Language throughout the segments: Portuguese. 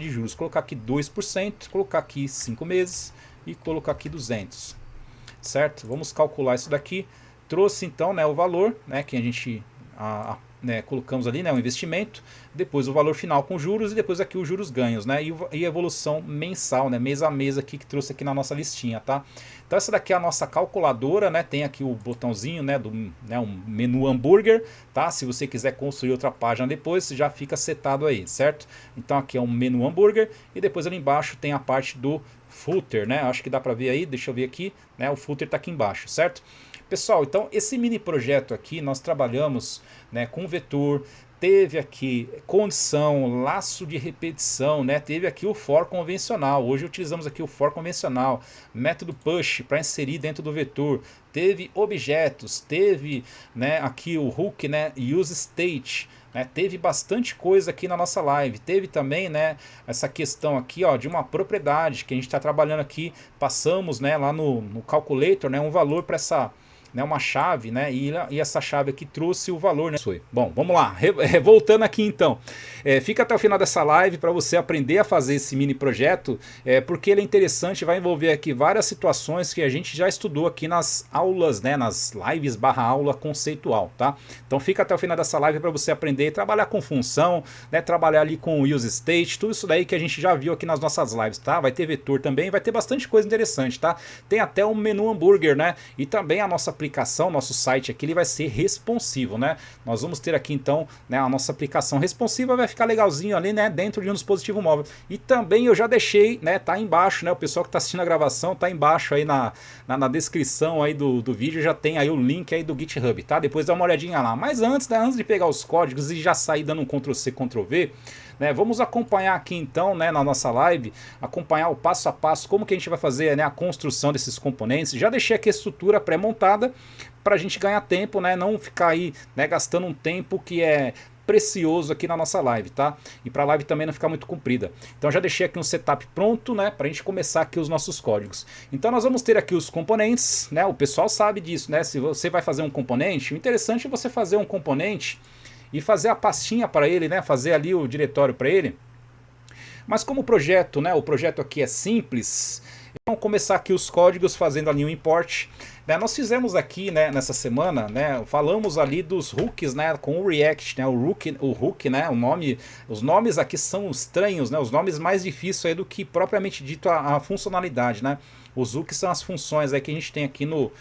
de juros. Colocar aqui 2%, colocar aqui 5 meses e colocar aqui 200, certo? Vamos calcular isso daqui. Trouxe então, né, o valor, né, que a gente né, colocamos ali, né, o investimento, depois o valor final com juros e depois aqui os juros ganhos, né, e a evolução mensal, né, mês a mês aqui que trouxe aqui na nossa listinha, tá? Então essa daqui é a nossa calculadora, né, tem aqui o botãozinho, né, né, um menu hambúrguer, tá? Se você quiser construir outra página depois, já fica setado aí, certo? Então aqui é um menu hambúrguer e depois ali embaixo tem a parte do footer, né? Acho que dá para ver aí, deixa eu ver aqui, né? O footer tá aqui embaixo, certo? Pessoal, então esse mini projeto aqui nós trabalhamos, né, com vetor, teve aqui condição, laço de repetição, né, teve aqui o for convencional, hoje utilizamos aqui o for convencional, método push para inserir dentro do vetor, teve objetos, teve, né, aqui o hook, né, use state, né, teve bastante coisa aqui na nossa live, teve também, né, essa questão aqui, ó, de uma propriedade que a gente está trabalhando aqui, passamos, né, lá no calculator, né, um valor para essa, né, uma chave, né, e essa chave aqui trouxe o valor, né? Bom, vamos lá, voltando aqui então, fica até o final dessa live para você aprender a fazer esse mini projeto, porque ele é interessante, vai envolver aqui várias situações que a gente já estudou aqui nas aulas, né, nas lives / aula conceitual, tá? Então fica até o final dessa live para você aprender a trabalhar com função, né, trabalhar ali com use state, tudo isso daí que a gente já viu aqui nas nossas lives, tá? Vai ter vetor também, vai ter bastante coisa interessante, tá? Tem até um menu hambúrguer, né, e também a nossa aplicação, nosso site aqui, ele vai ser responsivo, né? Nós vamos ter aqui então, né, a nossa aplicação responsiva, vai ficar legalzinho ali, né, dentro de um dispositivo móvel. E também eu já deixei, né, tá embaixo, né, o pessoal que tá assistindo a gravação, tá embaixo aí na descrição aí do vídeo, já tem aí o link aí do GitHub, tá? Depois dá uma olhadinha lá. Mas antes, né, antes de pegar os códigos e já sair dando um Ctrl+C, Ctrl+V, né, vamos acompanhar aqui então, né, na nossa live, acompanhar o passo a passo, como que a gente vai fazer, né, a construção desses componentes. Já deixei aqui a estrutura pré-montada para a gente ganhar tempo, né, não ficar aí, né, gastando um tempo que é precioso aqui na nossa live, tá? E para a live também não ficar muito comprida. Então já deixei aqui um setup pronto, né, para a gente começar aqui os nossos códigos. Então nós vamos ter aqui os componentes, né? O pessoal sabe disso, né? Se você vai fazer um componente, o interessante é você fazer um componente e fazer a pastinha para ele, né? Fazer ali o diretório para ele. Mas como o projeto, né? O projeto aqui é simples, vamos começar aqui os códigos fazendo ali um import. Né, nós fizemos aqui, né, nessa semana, né, falamos ali dos hooks, né, com o React, né, o hook, né, os nomes aqui são estranhos, né, os nomes mais difíceis aí do que propriamente dito a funcionalidade, né. Os hooks são as funções aí que a gente tem aqui no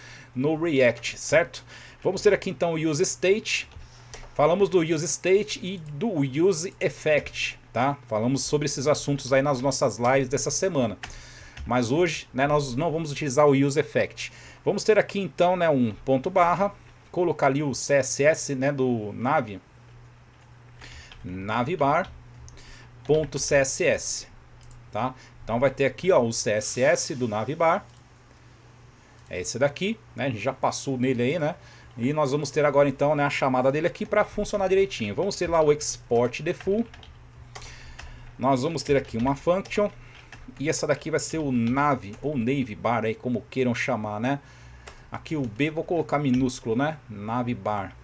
React, certo? Vamos ter aqui então o use state. Falamos do use state e do use effect, tá? Falamos sobre esses assuntos aí nas nossas lives dessa semana. Mas hoje, né, nós não vamos utilizar o use effect. Vamos ter aqui então, né, um ponto barra, colocar ali o CSS, né, do navbar.css, tá? Então vai ter aqui, ó, o CSS do navbar. É esse daqui, né? A gente já passou nele aí, né? E nós vamos ter agora então, né, a chamada dele aqui para funcionar direitinho. Vamos ter lá o export default. Nós vamos ter aqui uma function. E essa daqui vai ser o nav ou navbar aí, como queiram chamar, né? Aqui o B vou colocar minúsculo, né? Navbar.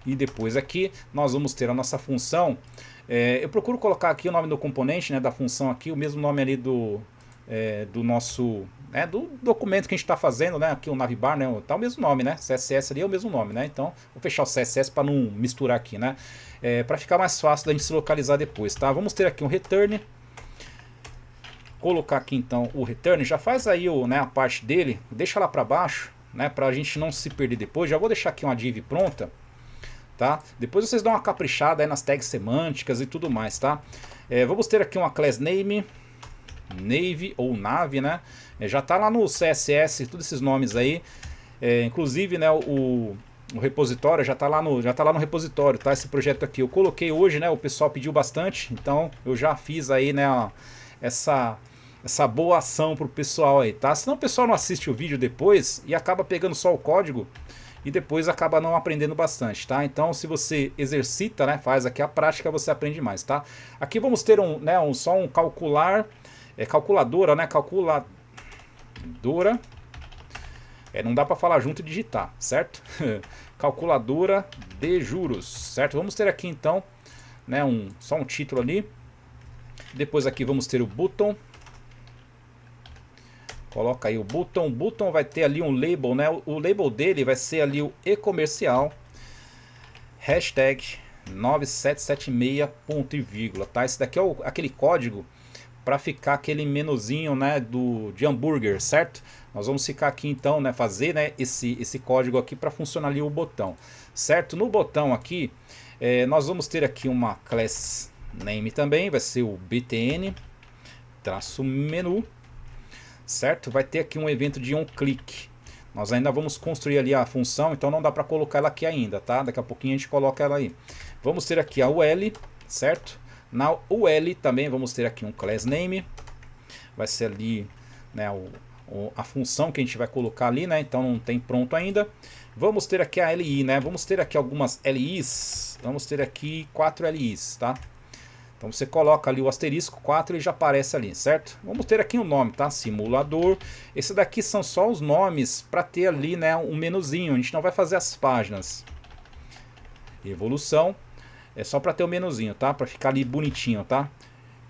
E depois aqui nós vamos ter a nossa função. Eu procuro colocar aqui o nome do componente, né, da função aqui, o mesmo nome ali do nosso, né, do documento que a gente está fazendo, né? Aqui o navbar, né? Tá o mesmo nome, né? CSS ali é o mesmo nome, né? Então vou fechar o CSS para não misturar aqui, né? Para ficar mais fácil da gente se localizar depois, tá? Vamos ter aqui um return. Colocar aqui então o return, já faz aí né, a parte dele, deixa lá para baixo, né, para a gente não se perder depois. Já vou deixar aqui uma div pronta, tá? Depois vocês dão uma caprichada aí nas tags semânticas e tudo mais, tá? Vamos ter aqui uma class name, nave ou nave, né? Já tá lá no CSS, todos esses nomes aí. Inclusive, né, o repositório já está lá no repositório, tá? Esse projeto aqui eu coloquei hoje, né? O pessoal pediu bastante, então eu já fiz aí, né, essa boa ação pro pessoal aí, tá? Senão o pessoal não assiste o vídeo depois e acaba pegando só o código e depois acaba não aprendendo bastante, tá? Então se você exercita, né, faz aqui a prática, você aprende mais, tá? Aqui vamos ter só um calculadora, né? Calculadora. Não dá para falar junto e digitar, certo? Calculadora de juros, certo? Vamos ter aqui então, né, só um título ali. Depois aqui vamos ter o button. Coloca aí o button. O button vai ter ali um label, né? O label dele vai ser ali o e-comercial. Hashtag 9776 ponto e vírgula, tá? Esse daqui é aquele código para ficar aquele menuzinho, né, de hambúrguer, certo? Nós vamos ficar aqui então, né, fazer, né, esse código aqui para funcionar ali o botão, certo? No botão aqui, nós vamos ter aqui uma class name também, vai ser o btn traço menu, certo? Vai ter aqui um evento de onClick. Nós ainda vamos construir ali a função, então não dá para colocar ela aqui ainda, tá? Daqui a pouquinho a gente coloca ela aí. Vamos ter aqui a UL, certo? Na UL também vamos ter aqui um class name. Vai ser ali, né, a função que a gente vai colocar ali, né? Então não tem pronto ainda. Vamos ter aqui a LI, né? Vamos ter aqui algumas LIs. Vamos ter aqui 4 LIs, tá? Então você coloca ali o asterisco 4 e já aparece ali, certo? Vamos ter aqui um nome, tá? Simulador. Esse daqui são só os nomes para ter ali, né, um menuzinho. A gente não vai fazer as páginas. Evolução. É só para ter o menuzinho, tá? Para ficar ali bonitinho, tá?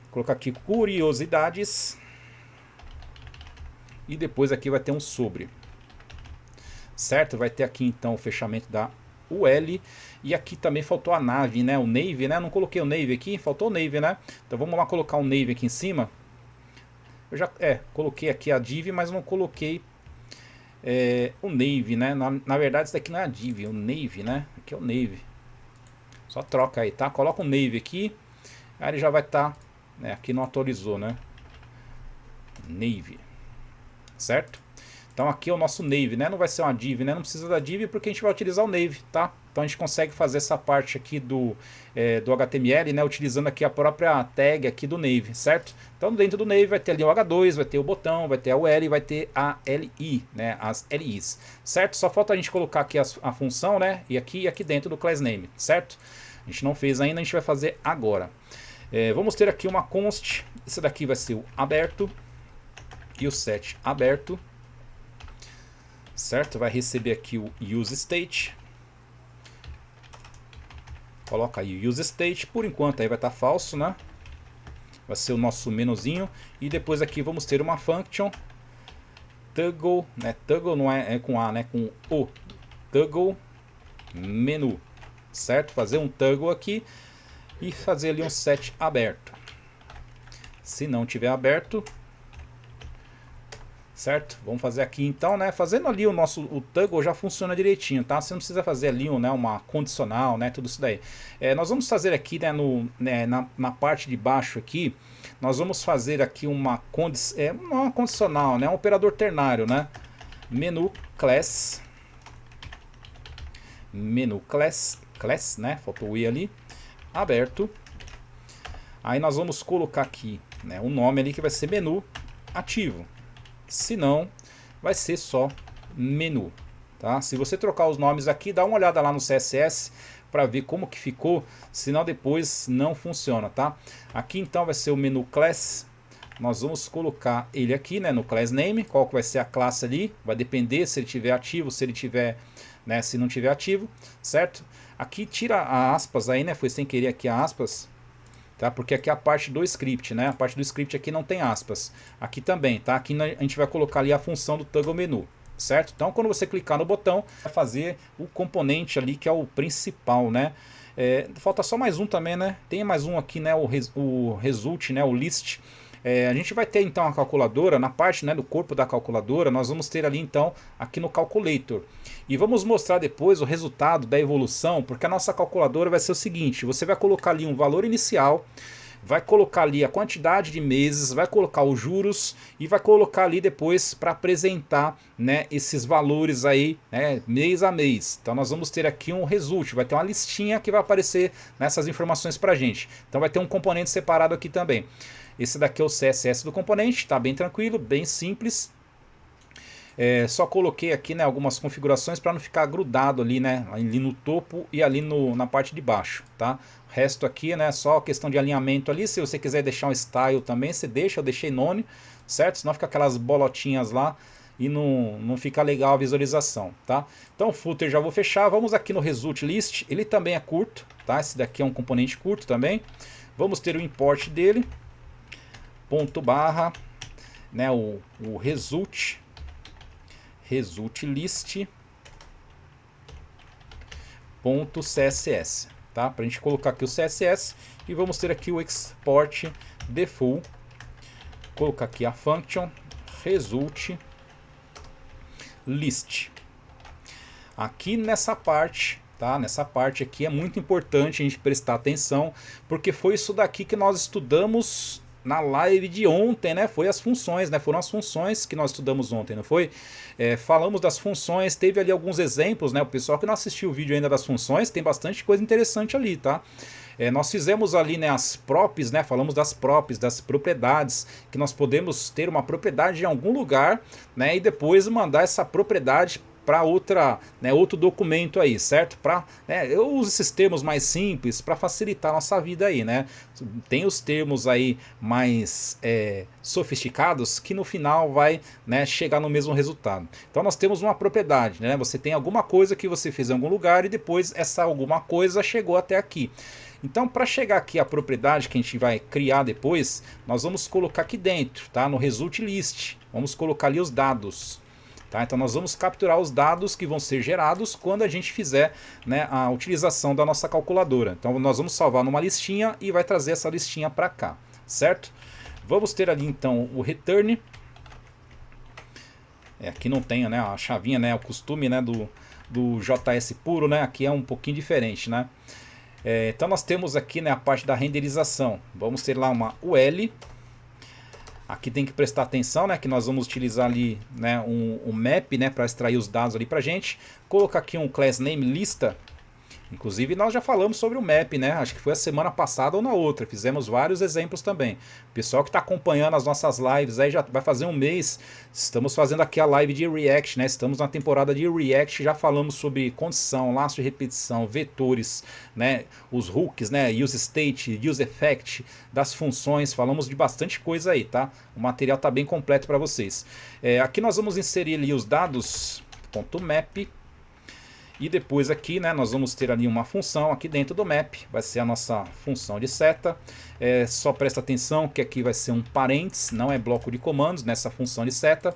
Vou colocar aqui curiosidades. E depois aqui vai ter um sobre. Certo? Vai ter aqui então o fechamento da UL. E aqui também faltou a nave, né? O Navy, né? Não coloquei o Navy aqui, faltou o Navy, né? Então vamos lá colocar o Navy aqui em cima. Eu já coloquei aqui a div, mas não coloquei o Navy, né? Na verdade isso daqui não é a div, é o Navy, né? Aqui é o Navy. Só troca aí, tá? Coloca o Navy aqui. Aí ele já vai estar, né? Aqui não atualizou, né? Navy. Certo? Então aqui é o nosso Navy, né? Não vai ser uma div, né? Não precisa da div porque a gente vai utilizar o Navy, tá? Então a gente consegue fazer essa parte aqui do HTML, né? Utilizando aqui a própria tag aqui do Navy, certo? Então dentro do Navy vai ter ali o H2, vai ter o botão, vai ter a UL e vai ter a LI, né? As LIs, certo? Só falta a gente colocar aqui a função, né? E aqui dentro do class name, certo? A gente não fez ainda, a gente vai fazer agora. Vamos ter aqui uma const. Esse daqui vai ser o aberto e o set aberto. Certo? Vai receber aqui o useState. Coloca aí o useState. Por enquanto aí vai estar falso, né? Vai ser o nosso menuzinho. E depois aqui vamos ter uma function toggle, né? Toggle não é com A, né? Com O. Toggle menu. Certo? Fazer um toggle aqui e fazer ali um set aberto. Se não tiver aberto, certo? Vamos fazer aqui então, né? Fazendo ali o toggle já funciona direitinho, tá? Você não precisa fazer ali uma condicional, né? Tudo isso daí. Nós vamos fazer aqui, né, na parte de baixo aqui, nós vamos fazer aqui uma condicional, né? Um operador ternário, né? Menu class, né? Faltou o i ali, aberto. Aí nós vamos colocar aqui, né, o nome ali que vai ser menu ativo. Se não, vai ser só menu, tá? Se você trocar os nomes aqui, dá uma olhada lá no CSS para ver como que ficou, senão depois não funciona, tá? Aqui então vai ser o menu class. Nós vamos colocar ele aqui, né, no class name, qual que vai ser a classe ali, vai depender se ele tiver ativo, se ele tiver, né, se não tiver ativo, certo? Aqui tira a aspas aí, né, foi sem querer aqui a aspas. Tá? Porque aqui é a parte do script, né? A parte do script aqui não tem aspas. Aqui também, tá? Aqui a gente vai colocar ali a função do toggle menu, certo? Então quando você clicar no botão, vai fazer o componente ali que é o principal, né? Falta só mais um também, né? Tem mais um aqui, né? O result, né? O list. A gente vai ter então a calculadora, na parte, né, do corpo da calculadora, nós vamos ter ali então, aqui no calculator. E vamos mostrar depois o resultado da evolução, porque a nossa calculadora vai ser o seguinte, você vai colocar ali um valor inicial, vai colocar ali a quantidade de meses, vai colocar os juros e vai colocar ali depois para apresentar, né, esses valores aí, né, mês a mês. Então nós vamos ter aqui um result, vai ter uma listinha que vai aparecer nessas informações para a gente. Então vai ter um componente separado aqui também. Esse daqui é o CSS do componente, está bem tranquilo, bem simples. Só coloquei aqui, né, algumas configurações para não ficar grudado ali, né, ali no topo e ali na parte de baixo, tá? O resto aqui, né, só questão de alinhamento ali. Se você quiser deixar um style também, você deixa, eu deixei none, certo? Senão fica aquelas bolotinhas lá e não fica legal a visualização, tá? Então o footer já vou fechar. Vamos aqui no result list, ele também é curto, tá? Esse daqui é um componente curto também. Vamos ter o import dele. ponto barra, né, o result list ponto css, tá? Para a gente colocar aqui o CSS e vamos ter aqui o export default, colocar aqui a function result list. Aqui nessa parte, tá? Nessa parte aqui é muito importante a gente prestar atenção, porque foi isso daqui que nós estudamos na live de ontem, né? Foi as funções, né? Foram as funções que nós estudamos ontem, não foi? Falamos das funções, teve ali alguns exemplos, né? O pessoal que não assistiu o vídeo ainda das funções, tem bastante coisa interessante ali, tá? Nós fizemos ali, né, as props, né? Falamos das props, das propriedades, que nós podemos ter uma propriedade em algum lugar, né? E depois mandar essa propriedade para outra, né, outro documento aí, certo? Eu uso esses termos mais simples para facilitar a nossa vida aí, né? Tem os termos aí mais sofisticados que no final vai, né, chegar no mesmo resultado. Então nós temos uma propriedade, né? Você tem alguma coisa que você fez em algum lugar e depois essa alguma coisa chegou até aqui. Então, para chegar aqui a propriedade que a gente vai criar depois, nós vamos colocar aqui dentro, tá? No result list, vamos colocar ali os dados. Tá? Então nós vamos capturar os dados que vão ser gerados quando a gente fizer, né, a utilização da nossa calculadora. Então nós vamos salvar numa listinha e vai trazer essa listinha para cá, certo? Vamos ter ali então o return. Aqui não tem, né, a chavinha, né, o costume, né, do JS puro, né? Aqui é um pouquinho diferente, né? Então nós temos aqui, né, a parte da renderização. Vamos ter lá uma UL. Aqui tem que prestar atenção, né, que nós vamos utilizar ali, né, um map, né, para extrair os dados ali pra gente. Colocar aqui um class name lista. Inclusive nós já falamos sobre o map, né? Acho que foi a semana passada ou na outra. Fizemos vários exemplos também. O pessoal que está acompanhando as nossas lives aí já vai fazer um mês. Estamos fazendo aqui a live de React, né? Estamos na temporada de React. Já falamos sobre condição, laço de repetição, vetores, né? Os hooks, né? Use state, use effect, das funções. Falamos de bastante coisa aí, tá? O material está bem completo para vocês. Aqui nós vamos inserir ali os dados .map. E depois aqui, né, nós vamos ter ali uma função aqui dentro do map, vai ser a nossa função de seta. Só presta atenção que aqui vai ser um parênteses, não é bloco de comandos nessa função de seta,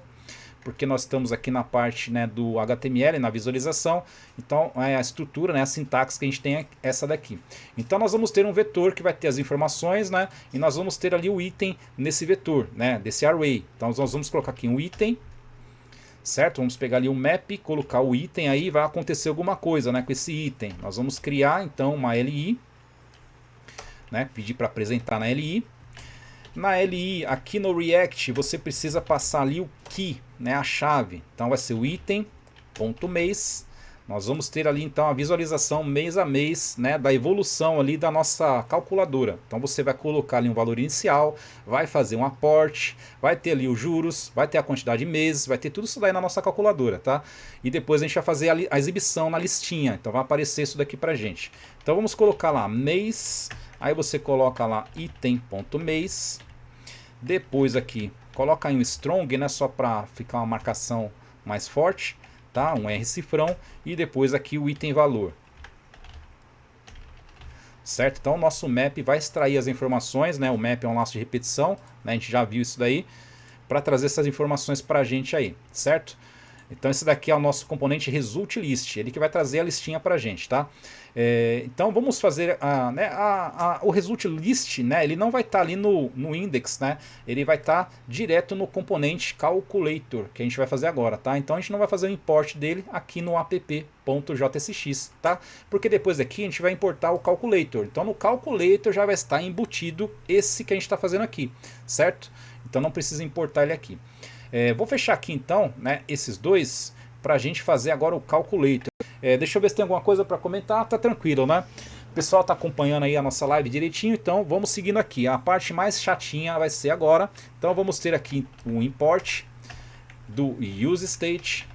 porque nós estamos aqui na parte, né, do HTML, na visualização. Então a estrutura, né, a sintaxe que a gente tem é essa daqui. Então nós vamos ter um vetor que vai ter as informações, né, e nós vamos ter ali o item nesse vetor, né, desse array. Então nós vamos colocar aqui um item. Certo? Vamos pegar ali um map, colocar o item aí, vai acontecer alguma coisa, né, com esse item. Nós vamos criar então uma LI, né, pedir para apresentar na LI. Na LI, aqui no React, você precisa passar ali o key, né, a chave. Então vai ser o item.mês. Nós vamos ter ali então a visualização mês a mês, né, da evolução ali da nossa calculadora. Então você vai colocar ali um valor inicial, vai fazer um aporte, vai ter ali os juros, vai ter a quantidade de meses, vai ter tudo isso daí na nossa calculadora, tá? E depois a gente vai fazer a exibição na listinha, então vai aparecer isso daqui pra gente. Então vamos colocar lá mês, aí você coloca lá item.mês, depois aqui coloca aí um strong, né, só para ficar uma marcação mais forte. Tá? Um R cifrão e depois aqui o item valor. Certo? Então o nosso map vai extrair as informações, né? O map é um laço de repetição, né? A gente já viu isso daí, para trazer essas informações para a gente aí, certo? Então esse daqui é o nosso componente result list, ele que vai trazer a listinha para a gente, tá? Então vamos fazer o result list, né? Ele não vai estar ali no index, né? Ele vai estar direto no componente calculator, que a gente vai fazer agora, tá? Então a gente não vai fazer o import dele aqui no app.jsx, tá? Porque depois daqui a gente vai importar o calculator. Então no calculator já vai estar embutido esse que a gente está fazendo aqui, certo? Então não precisa importar ele aqui. Vou fechar aqui então, né, esses dois para a gente fazer agora o calculator. Deixa eu ver se tem alguma coisa para comentar. Tá tranquilo, né? O pessoal tá acompanhando aí a nossa live direitinho, então vamos seguindo aqui. A parte mais chatinha vai ser agora. Então vamos ter aqui um import do useState.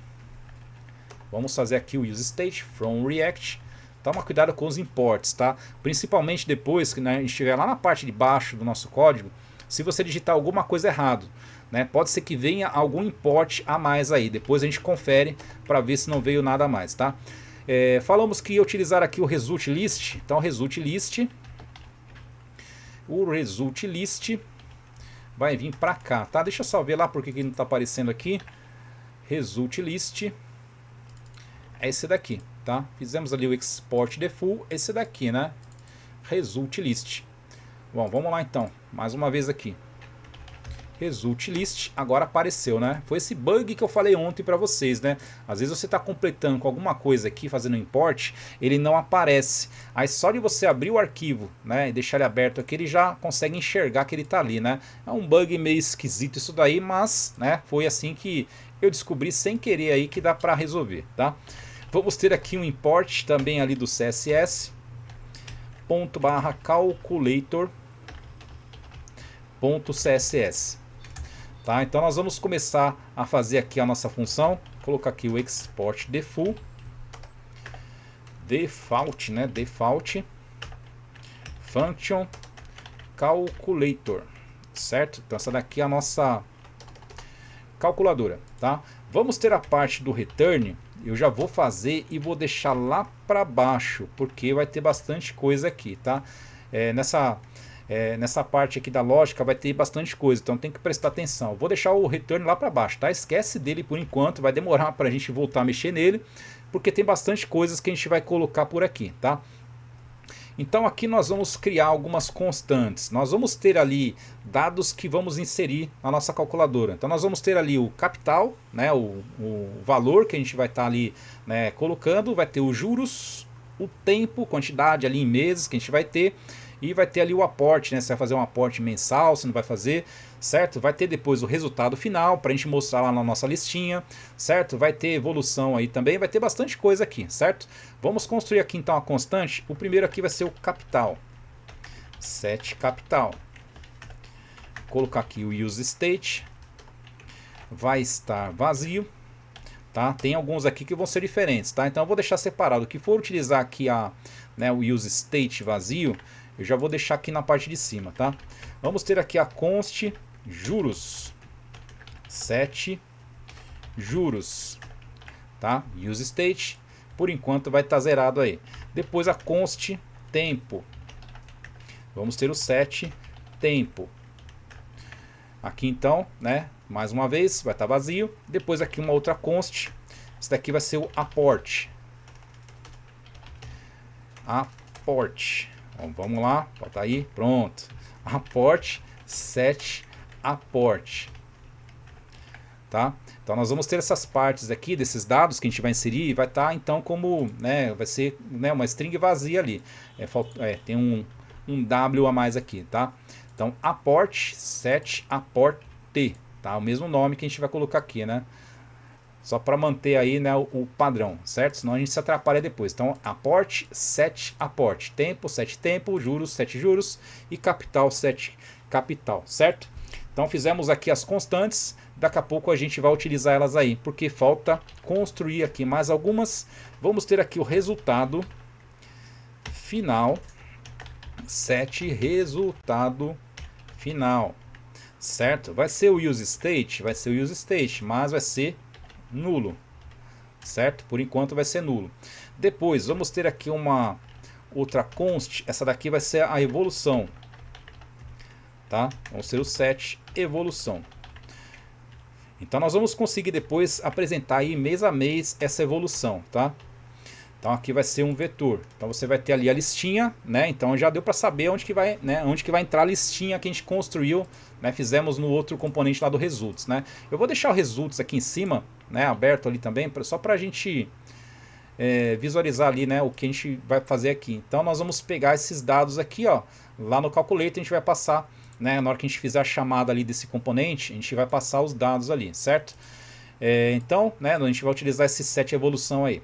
Vamos fazer aqui o useState from React. Toma cuidado com os imports, tá? Principalmente depois que, né, a gente estiver lá na parte de baixo do nosso código, se você digitar alguma coisa errado, né, pode ser que venha algum import a mais aí. Depois a gente confere para ver se não veio nada a mais, tá? Falamos que ia utilizar aqui o result list. Então result list, vai vir para cá, tá? Deixa eu só ver lá porque que não está aparecendo aqui. Result List é esse daqui, tá? Fizemos ali o Export Default, esse daqui, né? Result List. Bom, vamos lá então, mais uma vez aqui. Result List, agora apareceu, né? Foi esse bug que eu falei ontem para vocês, né? Às vezes você está completando com alguma coisa aqui, fazendo import, ele não aparece. Aí só de você abrir o arquivo, né, e deixar ele aberto aqui, ele já consegue enxergar que ele está ali, né? É um bug meio esquisito isso daí, mas, né, foi assim que eu descobri sem querer aí que dá para resolver, tá? Vamos ter aqui um import também ali do CSS, .calculator.css. Tá, então nós vamos começar a fazer aqui a nossa função. Vou colocar aqui o export default, né? Default function calculator, certo? Então essa daqui é a nossa calculadora, tá? Vamos ter a parte do return. Eu já vou fazer e vou deixar lá para baixo, porque vai ter bastante coisa aqui, tá? Nessa parte aqui da lógica vai ter bastante coisa, então tem que prestar atenção. Vou deixar o return lá para baixo, tá? Esquece dele por enquanto, vai demorar para a gente voltar a mexer nele, porque tem bastante coisas que a gente vai colocar por aqui, tá? Então aqui nós vamos criar algumas constantes. Nós vamos ter ali dados que vamos inserir na nossa calculadora. Então nós vamos ter ali o capital, né, o valor que a gente vai estar ali, né, colocando. Vai ter os juros, o tempo, quantidade ali em meses que a gente vai ter. E vai ter ali o aporte, né? Você vai fazer um aporte mensal, você não vai fazer, certo? Vai ter depois o resultado final para a gente mostrar lá na nossa listinha, certo? Vai ter evolução aí também, vai ter bastante coisa aqui, certo? Vamos construir aqui então a constante. O primeiro aqui vai ser o capital. Set capital. Vou colocar aqui o use state. Vai estar vazio. Tá? Tem alguns aqui que vão ser diferentes, tá? Então eu vou deixar separado. O que for utilizar aqui né, o use state vazio, eu já vou deixar aqui na parte de cima, tá? Vamos ter aqui a const juros, set juros, tá? Use state, por enquanto vai estar zerado aí. Depois a const tempo, vamos ter o set tempo. Aqui então, né? Mais uma vez, vai estar vazio. Depois aqui uma outra const. Esse daqui vai ser o apport. Apport. Então, vamos lá, bota aí, pronto. Apport, set apport. Tá? Então nós vamos ter essas partes aqui, desses dados que a gente vai inserir, e vai estar então como, né, vai ser, né, uma string vazia ali. Tem um W a mais aqui, tá? Então apport, set apport T, tá? O mesmo nome que a gente vai colocar aqui, né? Só para manter aí, né, o padrão, certo? Senão a gente se atrapalha depois. Então, apport, set, apport. Tempo, set tempo, juros, set juros. E capital, set capital, certo? Então, fizemos aqui as constantes. Daqui a pouco a gente vai utilizar elas aí, porque falta construir aqui mais algumas. Vamos ter aqui o resultado final. Set resultado final, certo? Vai ser o use state? Vai ser o use state, mas vai ser nulo, certo? Por enquanto vai ser nulo. Depois vamos ter aqui uma outra const. Essa daqui vai ser a evolução, tá? Vamos ter o set evolução. Então nós vamos conseguir depois apresentar aí mês a mês essa evolução, tá? Então aqui vai ser um vetor. Então você vai ter ali a listinha, né? Então já deu para saber onde que vai, né? Onde que vai entrar a listinha que a gente construiu, né? Fizemos no outro componente lá do results, né? Eu vou deixar o results aqui em cima, né? Aberto ali também, só para a gente visualizar ali, né? O que a gente vai fazer aqui. Então nós vamos pegar esses dados aqui, ó, lá no calculator a gente vai passar, né? Na hora que a gente fizer a chamada ali desse componente, a gente vai passar os dados ali, certo? Então, né? A gente vai utilizar esse set evolução aí.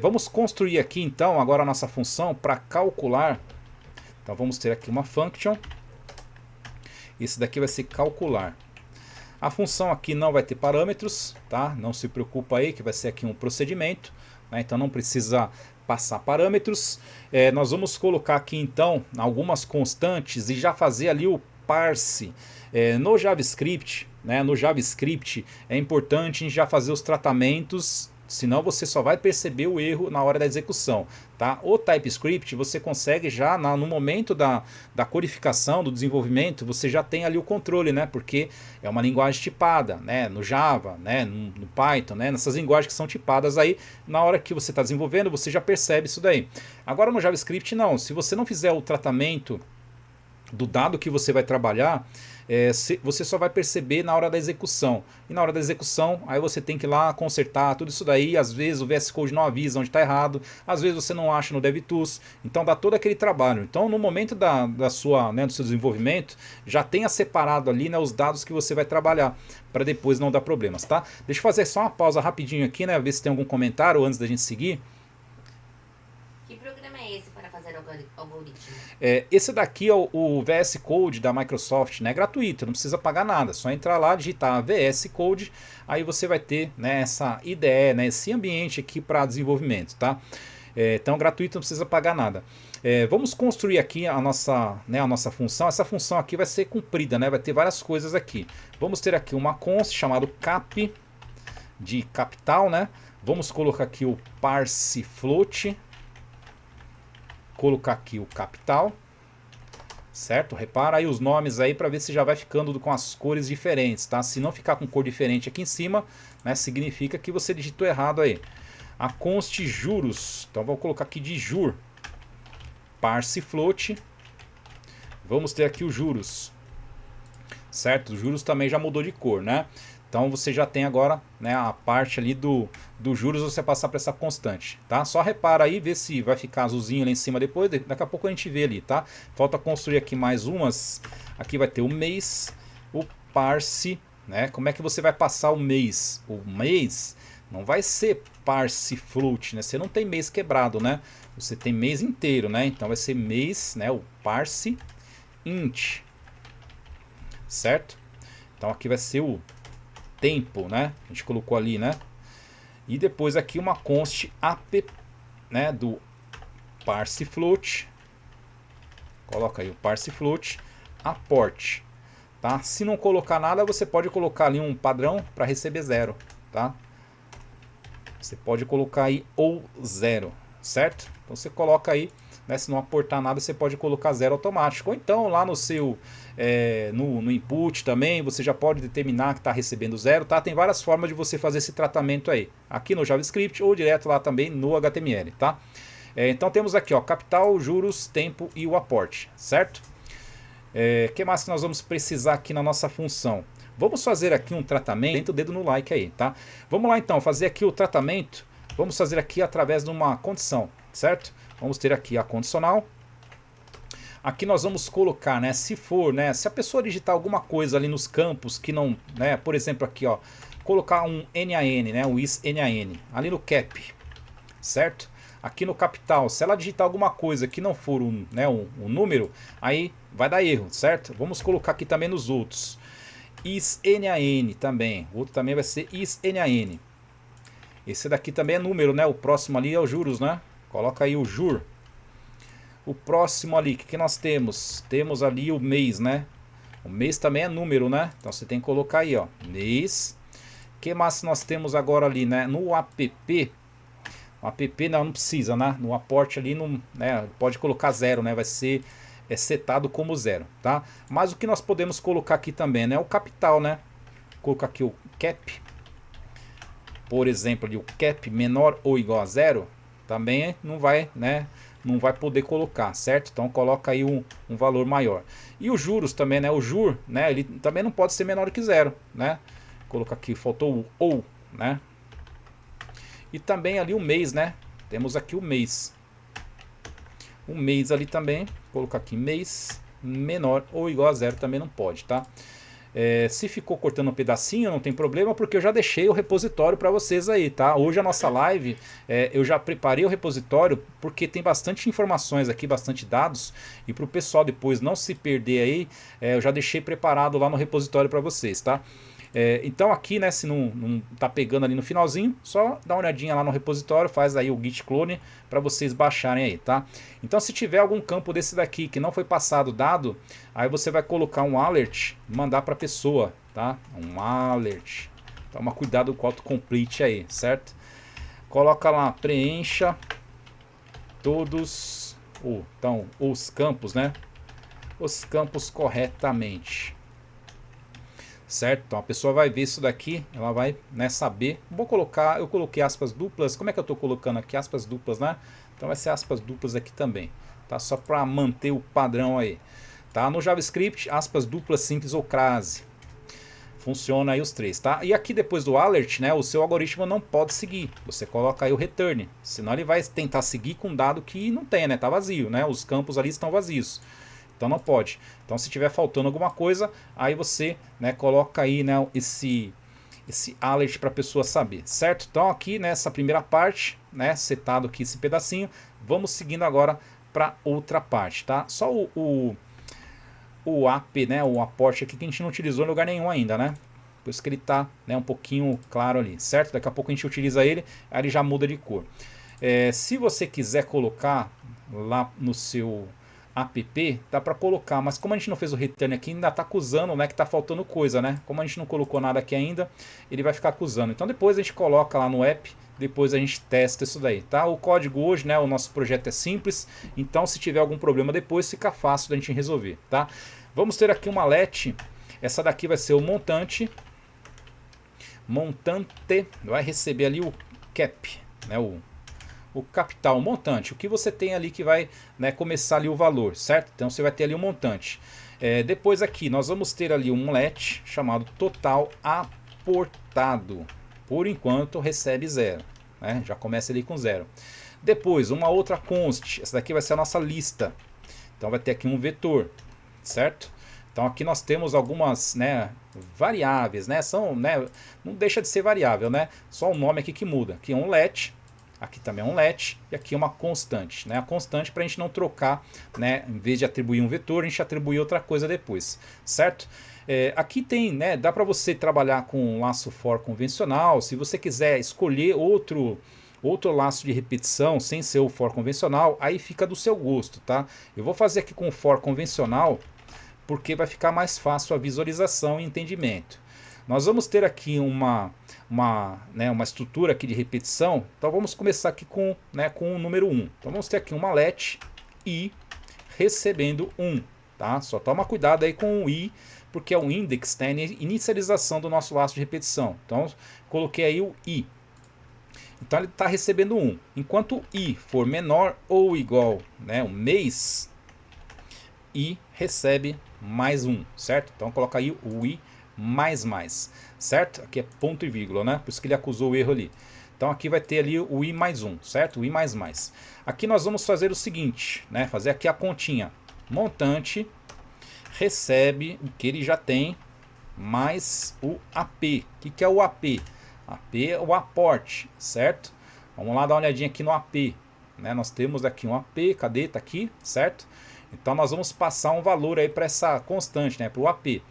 Vamos construir aqui então agora a nossa função para calcular. Então vamos ter aqui uma function. Esse daqui vai ser calcular. A função aqui não vai ter parâmetros, tá? Não se preocupa aí que vai ser aqui um procedimento, né? Então não precisa passar parâmetros. Nós vamos colocar aqui então algumas constantes e já fazer ali o parse. No JavaScript, né? No JavaScript é importante a gente já fazer os tratamentos, senão você só vai perceber o erro na hora da execução, tá? O TypeScript você consegue já no momento da codificação, do desenvolvimento, você já tem ali o controle, né? Porque é uma linguagem tipada, né? No Java, né? No Python, né? Nessas linguagens que são tipadas aí, na hora que você está desenvolvendo, você já percebe isso daí. Agora no JavaScript não, se você não fizer o tratamento do dado que você vai trabalhar, você só vai perceber na hora da execução. E na hora da execução, aí você tem que ir lá consertar tudo isso daí. Às vezes o VS Code não avisa onde está errado, às vezes você não acha no DevTools, então dá todo aquele trabalho. Então no momento do seu desenvolvimento, já tenha separado ali, né, os dados que você vai trabalhar, para depois não dar problemas, tá? Deixa eu fazer só uma pausa rapidinho aqui, né, ver se tem algum comentário antes da gente seguir. Que programa é esse para fazer algoritmo? Esse daqui é o VS Code da Microsoft, né? Gratuito, não precisa pagar nada, só entrar lá, digitar VS Code, aí você vai ter, né, essa IDE, né, esse ambiente aqui para desenvolvimento, tá? Então gratuito, não precisa pagar nada. Vamos construir aqui a nossa função. Essa função aqui vai ser cumprida, né? Vai ter várias coisas aqui. Vamos ter aqui uma const chamado cap de capital, né? Vamos colocar aqui o parse float. Colocar aqui o capital, certo? Repara aí os nomes aí para ver se já vai ficando com as cores diferentes, tá? Se não ficar com cor diferente aqui em cima, né, significa que você digitou errado aí. A const juros, então vou colocar aqui de jur, parse float, vamos ter aqui os juros, certo? Os juros também já mudou de cor, né? Então você já tem agora, né, a parte ali do juros, você passar para essa constante, tá? Só repara aí, vê se vai ficar azulzinho lá em cima depois, daqui a pouco a gente vê ali, tá? Falta construir aqui mais umas, aqui vai ter o mês, o parse, né? Como é que você vai passar o mês? O mês não vai ser parse float, né? Você não tem mês quebrado, né? Você tem mês inteiro, né? Então vai ser mês, né? O parse int, certo? Então aqui vai ser o tempo, né? A gente colocou ali, né? E depois aqui uma const app, né? Do parse float. Coloca aí o parse float apport, tá? Se não colocar nada, você pode colocar ali um padrão para receber 0, tá? Você pode colocar aí ou 0, certo? Então você coloca aí, né? Se não aportar nada, você pode colocar 0 automático. Ou então lá no seu no input também, você já pode determinar que está recebendo 0, tá? Tem várias formas de você fazer esse tratamento aí, aqui no JavaScript ou direto lá também no HTML, tá? Então temos aqui, ó, capital, juros, tempo e o aporte, certo? Que mais que nós vamos precisar aqui na nossa função? Vamos fazer aqui um tratamento, tenta o dedo no like aí, tá? Vamos lá então, fazer aqui o tratamento, vamos fazer aqui através de uma condição, certo? Vamos ter aqui a condicional. Aqui nós vamos colocar, né, se for, né, se a pessoa digitar alguma coisa ali nos campos que não, né, por exemplo aqui, ó, colocar um NaN, né, um is NaN, ali no cap, certo? Aqui no capital, se ela digitar alguma coisa que não for um número, aí vai dar erro, certo? Vamos colocar aqui também nos outros. Is NaN também, o outro também vai ser is NaN. Esse daqui também é número, né? O próximo ali é o juros, né? Coloca aí o jur. O próximo ali, o que nós temos? Temos ali o mês, né? O mês também é número, né? Então você tem que colocar aí, ó, mês. O que mais nós temos agora ali, né? No app, o app não precisa, né? No aporte ali, não, né? Pode colocar 0, né? Vai ser setado como 0, tá? Mas o que nós podemos colocar aqui também, né? O capital, né? Colocar aqui o cap. Por exemplo, ali, o cap menor ou igual a 0, também não vai, né? Não vai poder colocar, certo? Então coloca aí um valor maior. E os juros também, né? O jur, né? Ele também não pode ser menor que 0, né? Colocar aqui, faltou o ou, né? E também ali o mês, né? Temos aqui o mês. O mês ali também, colocar aqui mês menor ou igual a 0 também não pode, tá? Se ficou cortando um pedacinho, não tem problema, porque eu já deixei o repositório para vocês aí, tá? Hoje a nossa live, eu já preparei o repositório, porque tem bastante informações aqui, bastante dados, e para o pessoal depois não se perder aí, eu já deixei preparado lá no repositório para vocês, tá? Então aqui, né, se não tá pegando ali no finalzinho, só dá uma olhadinha lá no repositório, faz aí o git clone para vocês baixarem aí, tá? Então se tiver algum campo desse daqui que não foi passado dado, aí você vai colocar um alert, mandar para a pessoa, tá? Um alert. Toma cuidado com o autocomplete aí, certo? coloca lá, preencha todos então, os campos, né? Os campos corretamente. Certo? Então a pessoa vai ver isso daqui, ela vai, né, saber. Vou colocar, eu coloquei aspas duplas. Como é que eu estou colocando aqui aspas duplas, né? Então vai ser aspas duplas aqui também, tá? Só para manter o padrão aí, tá? No JavaScript, aspas duplas, simples ou crase. Funciona aí os três, tá? E aqui depois do alert, né, o seu algoritmo não pode seguir. Você coloca aí o return, senão ele vai tentar seguir com um dado que não tem, né? Tá vazio, né? Os campos ali estão vazios. Então não pode. Então se tiver faltando alguma coisa, aí você, né, coloca aí, né, esse alert para a pessoa saber, certo? Então aqui nessa primeira parte, né, setado aqui esse pedacinho, vamos seguindo agora para outra parte, tá? Só o AP, né, o aporte aqui que a gente não utilizou em lugar nenhum ainda, né? Por isso que ele tá, né, um pouquinho claro ali, certo? Daqui a pouco a gente utiliza ele, aí ele já muda de cor. Se você quiser colocar lá no seu app, dá para colocar, mas como a gente não fez o return aqui, ainda está acusando, né, que está faltando coisa, né? Como a gente não colocou nada aqui ainda, ele vai ficar acusando. Então depois a gente coloca lá no app, depois a gente testa isso daí, tá? O código hoje, né, o nosso projeto é simples, então se tiver algum problema depois fica fácil da gente resolver, tá? Vamos ter aqui uma let, essa daqui vai ser o montante, vai receber ali o cap, né, o capital, o montante, o que você tem ali que vai, né, começar ali o valor, certo? Então você vai ter ali o montante. Depois aqui nós vamos ter ali um let chamado total aportado. Por enquanto recebe 0, né? Já começa ali com 0. Depois uma outra const, essa daqui vai ser a nossa lista. Então vai ter aqui um vetor, certo? Então aqui nós temos algumas, né, variáveis, né? São, né, não deixa de ser variável, né? Só o nome aqui que muda. Aqui é um let. Aqui também é um let e aqui é uma constante, né? A constante para a gente não trocar, né? Em vez de atribuir um vetor, a gente atribui outra coisa depois, certo? Aqui tem, né? Dá para você trabalhar com um laço for convencional. Se você quiser escolher outro laço de repetição sem ser o for convencional, aí fica do seu gosto, tá? Eu vou fazer aqui com o for convencional porque vai ficar mais fácil a visualização e entendimento. Nós vamos ter aqui uma estrutura aqui de repetição. Então vamos começar aqui com, né, com o número 1. Então vamos ter aqui uma let i recebendo 1. Tá? Só toma cuidado aí com o i, porque é o index, né, inicialização do nosso laço de repetição. Então coloquei aí o i. Então ele está recebendo 1. Enquanto o i for menor ou igual, né, um mês, i recebe mais 1, certo? Então coloca aí o i mais, certo? Aqui é ponto e vírgula, né? Por isso que ele acusou o erro ali. Então aqui vai ter ali o i mais 1, certo? O i mais. Aqui nós vamos fazer o seguinte, né? Fazer aqui a continha. Montante recebe o que ele já tem mais o AP. O que é o AP? AP é o aporte, certo? Vamos lá dar uma olhadinha aqui no AP, né? Nós temos aqui um AP, cadê? Tá aqui, certo? Então nós vamos passar um valor aí para essa constante, né? Para o AP.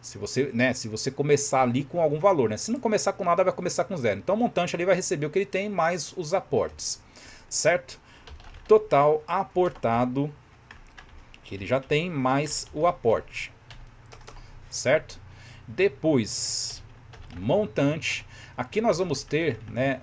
Se você começar ali com algum valor, né? Se não começar com nada, vai começar com 0. Então o montante ali vai receber o que ele tem mais os aportes, certo? Total aportado, que ele já tem mais o aporte, certo? Depois, montante. Aqui nós vamos ter, né,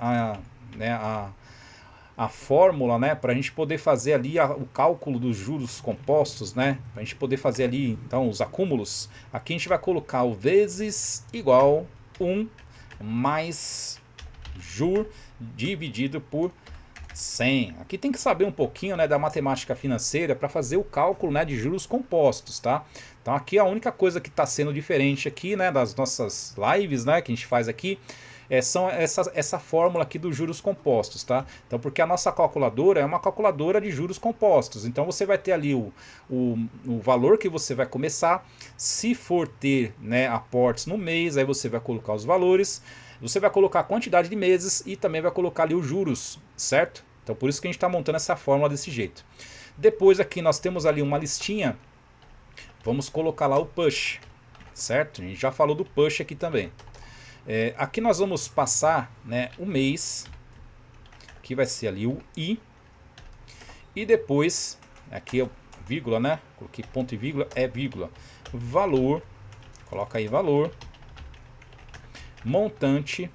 a fórmula, né, para a gente poder fazer ali o cálculo dos juros compostos, né, para a gente poder fazer ali então os acúmulos. Aqui a gente vai colocar o vezes igual 1 mais jur dividido por 100. Aqui tem que saber um pouquinho, né, da matemática financeira para fazer o cálculo, né, de juros compostos, tá? Então aqui a única coisa que está sendo diferente aqui, né, das nossas lives, né, que a gente faz aqui, são essa fórmula aqui dos juros compostos, tá? Então, porque a nossa calculadora é uma calculadora de juros compostos. Então, você vai ter ali o valor que você vai começar. Se for ter, né, aportes no mês, aí você vai colocar os valores. Você vai colocar a quantidade de meses e também vai colocar ali os juros, certo? Então, por isso que a gente está montando essa fórmula desse jeito. Depois aqui nós temos ali uma listinha. Vamos colocar lá o push, certo? A gente já falou do push aqui também. Aqui nós vamos passar, né, o mês, que vai ser ali o i, e depois, aqui é vírgula, né, coloquei ponto e vírgula, é vírgula, valor, coloca aí valor, montante,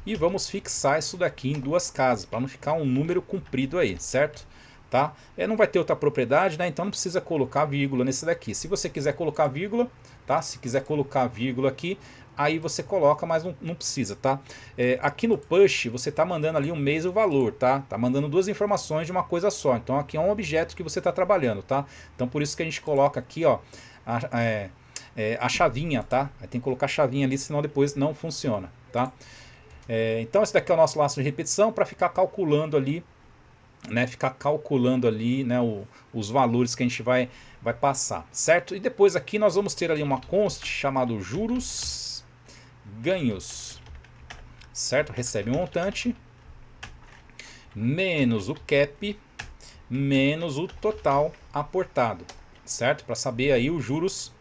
e vamos fixar isso daqui em duas casas, para não ficar um número comprido aí, certo? Tá? Não vai ter outra propriedade, né? Então não precisa colocar vírgula nesse daqui. Se você quiser colocar vírgula, tá? Se quiser colocar vírgula aqui, aí você coloca, mas não precisa, tá? Aqui no push você está mandando ali um mês e o valor, tá? Tá mandando duas informações de uma coisa só. Então aqui é um objeto que você está trabalhando, tá? Então por isso que a gente coloca aqui, ó, a chavinha, tá? Aí tem que colocar a chavinha ali, senão depois não funciona, tá? Então esse daqui é o nosso laço de repetição para ficar calculando ali, né, né, os valores que a gente vai passar, certo? E depois aqui nós vamos ter ali uma const chamado juros ganhos, certo? Recebe um montante menos o cap menos o total aportado, certo? Para saber aí os juros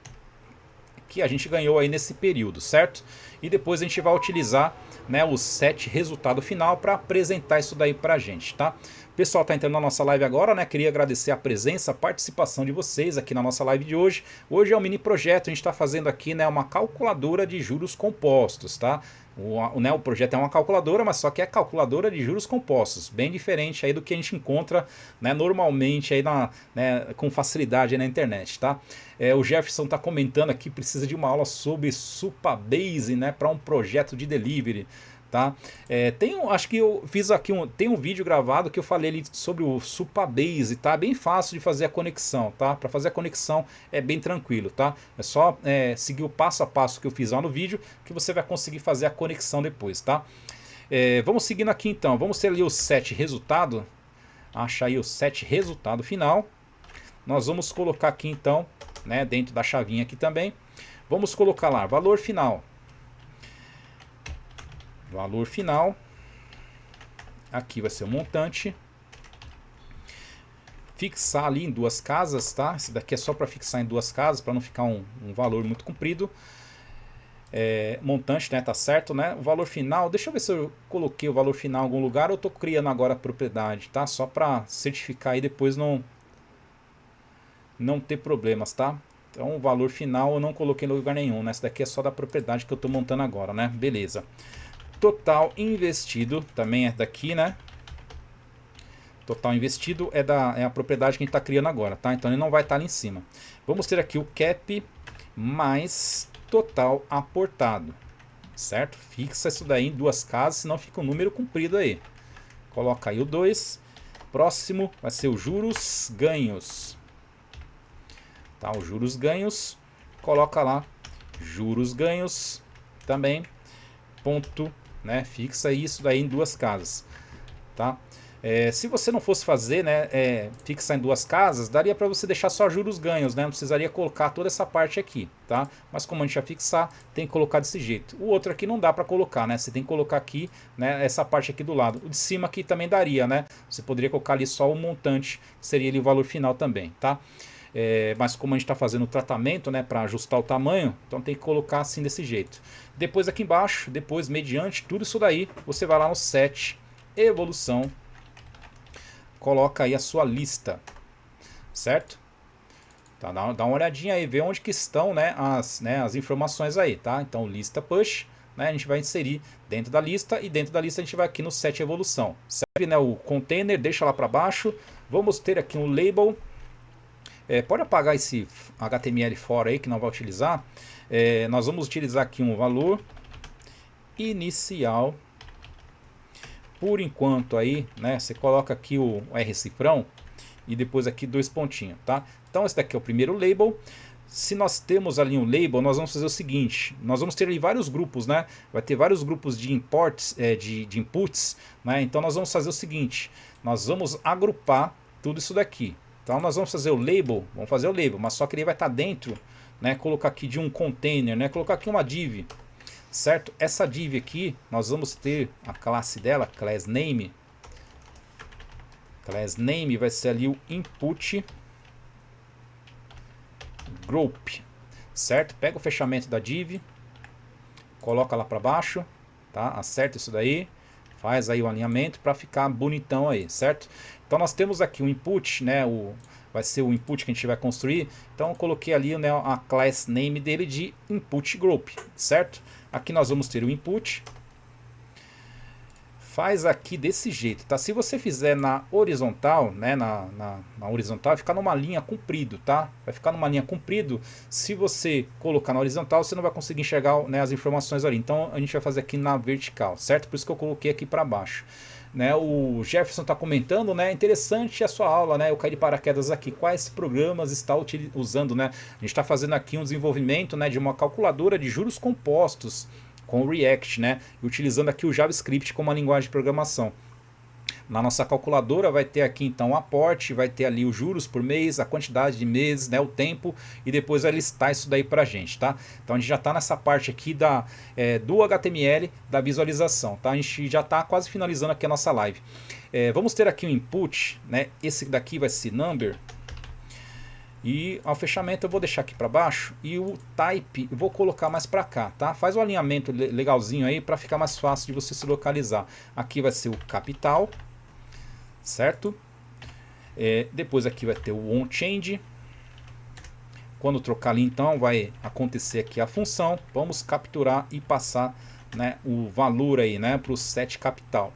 que a gente ganhou aí nesse período, certo? E depois a gente vai utilizar, né, o set resultado final para apresentar isso daí para a gente, tá? O pessoal tá entrando na nossa live agora, né? Queria agradecer a presença, a participação de vocês aqui na nossa live de hoje. Hoje é um mini projeto, a gente está fazendo aqui, né, uma calculadora de juros compostos, tá? O projeto é uma calculadora, mas só que é calculadora de juros compostos, bem diferente aí do que a gente encontra, né, normalmente aí com facilidade aí na internet, tá? O Jefferson está comentando aqui, precisa de uma aula sobre Supabase, né, para um projeto de delivery. Tá? Acho que eu fiz aqui tem um vídeo gravado que eu falei ali sobre o Supabase, tá? Bem fácil de fazer a conexão, tá? Para fazer a conexão é bem tranquilo, tá? É só seguir o passo a passo que eu fiz lá no vídeo que você vai conseguir fazer a conexão depois, tá? Vamos seguindo aqui então, vamos ter ali o set resultado, acha aí o set resultado final. Nós vamos colocar aqui então, né, dentro da chavinha aqui também, vamos colocar lá valor final. Valor final, aqui vai ser o montante, fixar ali em duas casas, tá? Esse daqui é só para fixar em duas casas, para não ficar um valor muito comprido. Montante, né? Tá certo, né? O valor final, deixa eu ver se eu coloquei o valor final em algum lugar ou eu tô criando agora a propriedade, tá? Só para certificar e depois não ter problemas, tá? Então o valor final eu não coloquei em lugar nenhum, né? Esse daqui é só da propriedade que eu tô montando agora, né? Beleza. Total investido também é daqui, né? Total investido é a propriedade que a gente está criando agora, tá? Então ele não vai estar ali em cima. Vamos ter aqui o cap mais total aportado, certo? Fixa isso daí em duas casas, senão fica um número comprido aí. Coloca aí o 2. Próximo vai ser os juros ganhos. Tá? Os juros ganhos. Coloca lá juros ganhos também. Ponto. Né, fixa isso daí em duas casas, tá? Se você não fosse fazer, né, fixar em duas casas, daria para você deixar só juros ganhos, né? Não precisaria colocar toda essa parte aqui, tá? Mas como a gente vai fixar, tem que colocar desse jeito. O outro aqui não dá para colocar, né? Você tem que colocar aqui, né, essa parte aqui do lado. O de cima aqui também daria, né? Você poderia colocar ali só o montante, que seria ali o valor final também, tá? Mas como a gente está fazendo o tratamento, né, para ajustar o tamanho, então tem que colocar assim desse jeito. Depois aqui embaixo, depois mediante tudo isso daí, você vai lá no set evolução, coloca aí a sua lista, certo? Tá, dá uma olhadinha aí, vê onde que estão, né, as informações aí, tá? Então lista push, né, a gente vai inserir dentro da lista e dentro da lista a gente vai aqui no set evolução. Serve, né, o container, deixa lá para baixo. Vamos ter aqui um label. Pode apagar esse HTML fora aí que não vai utilizar. Nós vamos utilizar aqui um valor inicial. Por enquanto aí, né, você coloca aqui o R cifrão e depois aqui 2 pontinhos, tá? Então esse daqui é o primeiro label. Se nós temos ali um label, nós vamos fazer o seguinte, nós vamos ter ali vários grupos, né? Vai ter vários grupos de imports, de inputs, né? Então nós vamos fazer o seguinte, nós vamos agrupar tudo isso daqui. Então nós vamos fazer o label, mas só que ele vai estar dentro, né? Colocar aqui de um container, né? Colocar aqui uma div, certo? Essa div aqui, nós vamos ter a classe dela, class name. Class name vai ser ali o input group, certo? Pega o fechamento da div, coloca lá para baixo, tá? Acerta isso daí, faz aí o alinhamento para ficar bonitão aí, certo? Então nós temos aqui o input, né? Vai ser o input que a gente vai construir. Então eu coloquei ali, né, a class name dele de input group, certo? Aqui nós vamos ter o input. faz aqui desse jeito, tá? Se você fizer na horizontal, né, na horizontal, vai ficar numa linha comprido, tá? Vai ficar numa linha comprido. Se você colocar na horizontal, você não vai conseguir enxergar, né, as informações ali. Então a gente vai fazer aqui na vertical, certo? Por isso que eu coloquei aqui para baixo. Né, o Jefferson está comentando, né, interessante a sua aula, né, eu caí de paraquedas aqui, quais programas está usando, né, a gente está fazendo aqui um desenvolvimento, né, de uma calculadora de juros compostos com o React, né, e utilizando aqui o JavaScript como uma linguagem de programação. Na nossa calculadora vai ter aqui então o aporte, vai ter ali os juros por mês, a quantidade de meses, né, o tempo, e depois vai listar isso daí pra gente, tá? Então a gente já está nessa parte aqui do HTML, da visualização, tá? A gente já está quase finalizando aqui a nossa live. Vamos ter aqui um input, né? Esse daqui vai ser number. E ao fechamento eu vou deixar aqui para baixo e o type eu vou colocar mais para cá, tá? Faz um alinhamento legalzinho aí para ficar mais fácil de você se localizar. Aqui vai ser o capital, certo? Depois aqui vai ter o onChange. Quando trocar ali então vai acontecer aqui a função. Vamos capturar e passar, né, o valor aí, né, para o set capital.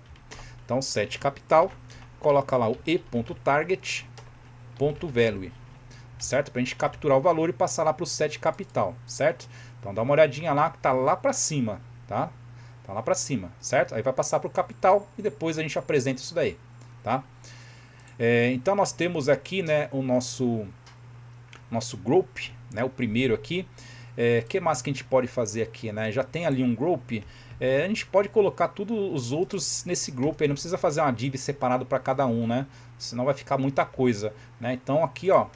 Então set capital, coloca lá o e.target.value. Certo? Para a gente capturar o valor e passar lá para o set capital, certo? Então dá uma olhadinha lá que tá lá para cima, tá? Tá lá para cima, certo? Aí vai passar para o capital e depois a gente apresenta isso daí, tá? Então nós temos aqui, né, o nosso group, né, o primeiro aqui. Que mais que a gente pode fazer aqui, né? Já tem ali um group. A gente pode colocar todos os outros nesse group aí, não precisa fazer uma div separado para cada um, né? Senão vai ficar muita coisa, né? Então aqui, ó,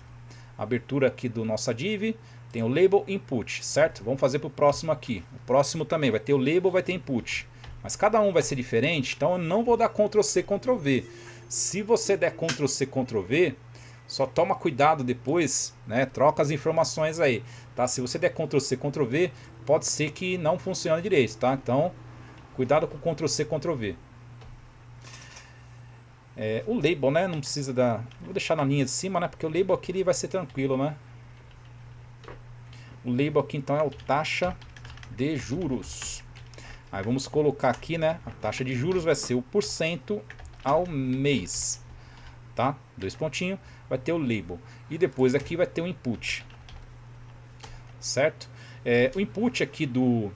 abertura aqui do nossa div, tem o label input, certo? Vamos fazer para o próximo aqui. O próximo também vai ter o label, vai ter input. Mas cada um vai ser diferente, então eu não vou dar Ctrl C, Ctrl V. Se você der Ctrl C, Ctrl V, só toma cuidado depois, né? Troca as informações aí, tá? Se você der Ctrl C, Ctrl V, pode ser que não funcione direito, tá? Então, cuidado com Ctrl C, Ctrl V. O label, né? Não precisa da... Vou deixar na linha de cima, né? Porque o label aqui ele vai ser tranquilo, né? O label aqui então é o taxa de juros. Aí vamos colocar aqui, né? A taxa de juros vai ser o % ao mês, tá? 2 pontinhos, vai ter o label. E depois aqui vai ter o input, certo? O input aqui dos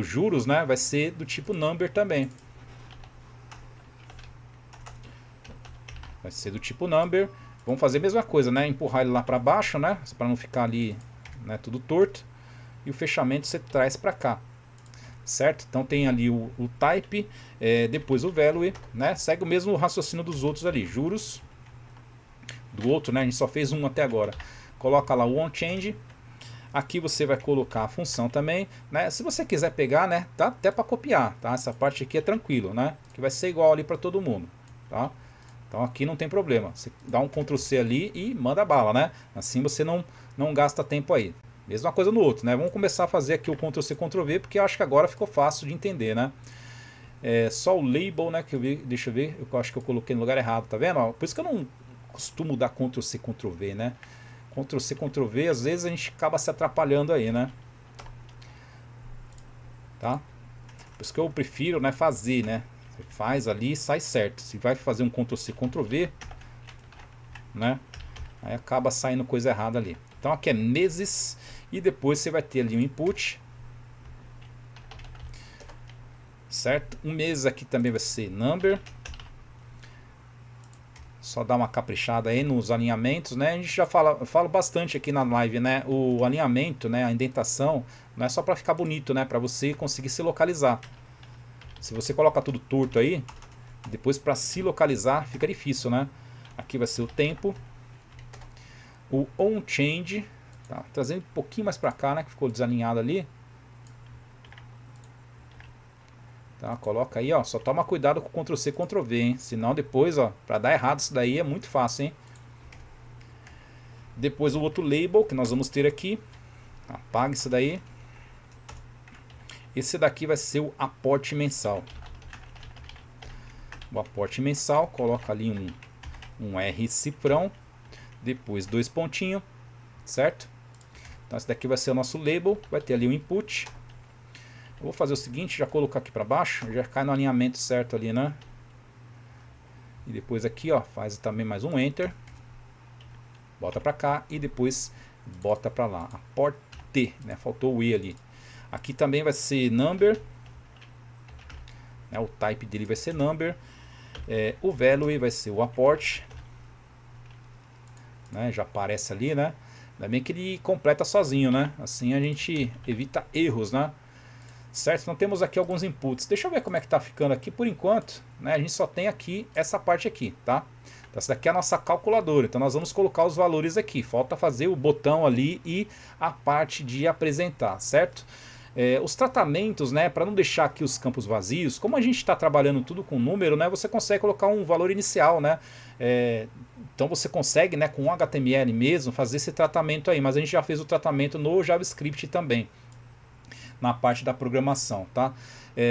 juros, né? Vai ser do tipo number também. Vai ser do tipo number. Vamos fazer a mesma coisa, né? Empurrar ele lá para baixo, né? Para não ficar ali, né, tudo torto. E o fechamento você traz para cá, certo? Então tem ali o type, depois o value, né? Segue o mesmo raciocínio dos outros ali. Juros do outro, né? A gente só fez um até agora. Coloca lá o onChange. Aqui você vai colocar a função também, né? Se você quiser pegar, né? Dá até para copiar, tá? Essa parte aqui é tranquilo, né? Que vai ser igual ali para todo mundo, tá? Então aqui não tem problema, você dá um Ctrl C ali e manda bala, né? Assim você não gasta tempo aí. Mesma coisa no outro, né? Vamos começar a fazer aqui o Ctrl C, Ctrl V, porque eu acho que agora ficou fácil de entender, né? Só o label, né? Que eu vi, deixa eu ver, eu acho que eu coloquei no lugar errado, tá vendo? Ó, por isso que eu não costumo dar Ctrl C, Ctrl V, né? Ctrl C, Ctrl V, às vezes a gente acaba se atrapalhando aí, né? Tá? Por isso que eu prefiro, né, fazer, né? Você faz ali e sai certo. Se vai fazer um Ctrl C, Ctrl V, né? Aí acaba saindo coisa errada ali. Então aqui é meses e depois você vai ter ali um input, certo? Um mês aqui também vai ser number. Só dar uma caprichada aí nos alinhamentos, né? A gente já fala bastante aqui na live, né? O alinhamento, né? A indentação não é só para ficar bonito, né? Para você conseguir se localizar. Se você coloca tudo torto aí, depois para se localizar fica difícil, né? Aqui vai ser o tempo. O onChange, tá? Trazendo um pouquinho mais para cá, né? Que ficou desalinhado ali. Tá? Coloca aí, ó. Só toma cuidado com o Ctrl C, Ctrl V, hein? Senão depois, ó, para dar errado isso daí é muito fácil, hein? Depois o outro label que nós vamos ter aqui. Apaga isso daí. Esse daqui vai ser o aporte mensal. O aporte mensal, coloca ali um R cifrão, depois 2 pontinhos, certo? Então esse daqui vai ser o nosso label, vai ter ali o input. Eu vou fazer o seguinte, já colocar aqui para baixo, já cai no alinhamento certo ali, né? E depois aqui, ó, faz também mais um Enter. Bota para cá e depois bota para lá. A port T, né? Faltou o E ali. Aqui também vai ser number, né? O type dele vai ser number. O value vai ser o apport, né? Já aparece ali, né? Ainda bem que ele completa sozinho, né? Assim a gente evita erros, né? Certo? Então temos aqui alguns inputs. Deixa eu ver como é que tá ficando aqui por enquanto, né? A gente só tem aqui essa parte aqui, tá? Então essa daqui é a nossa calculadora. Então nós vamos colocar os valores aqui. Falta fazer o botão ali e a parte de apresentar, certo? Os tratamentos, né, para não deixar aqui os campos vazios, como a gente está trabalhando tudo com número, né, você consegue colocar um valor inicial, né? Então você consegue, né, com o HTML mesmo fazer esse tratamento aí, mas a gente já fez o tratamento no JavaScript também, na parte da programação, tá?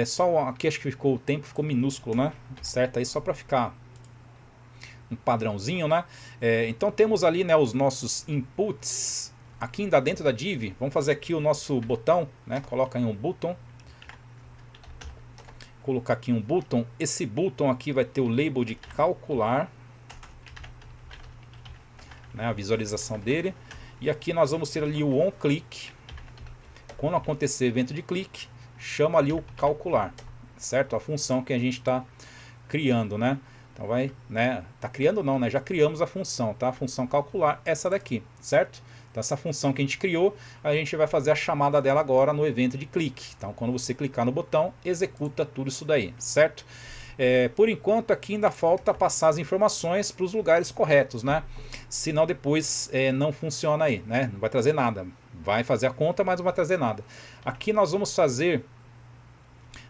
Só aqui acho que ficou o tempo, ficou minúsculo, né? Certo? Aí só para ficar um padrãozinho, né? Então temos ali, né, os nossos inputs. Aqui ainda dentro da div, vamos fazer aqui o nosso botão, né? Coloca em um button. Colocar aqui um button. Esse button aqui vai ter o label de calcular, né? A visualização dele. E aqui nós vamos ter ali o onClick. Quando acontecer evento de clique, chama ali o calcular, certo? A função que a gente está criando, né? Então vai, né? Tá criando não, né? Já criamos a função, tá? A função calcular, essa daqui, certo? Então essa função que a gente criou, a gente vai fazer a chamada dela agora no evento de clique. Então quando você clicar no botão, executa tudo isso daí, certo? Por enquanto aqui ainda falta passar as informações para os lugares corretos, né? Senão depois não funciona aí, né? Não vai trazer nada. Vai fazer a conta, mas não vai trazer nada. Aqui nós vamos fazer,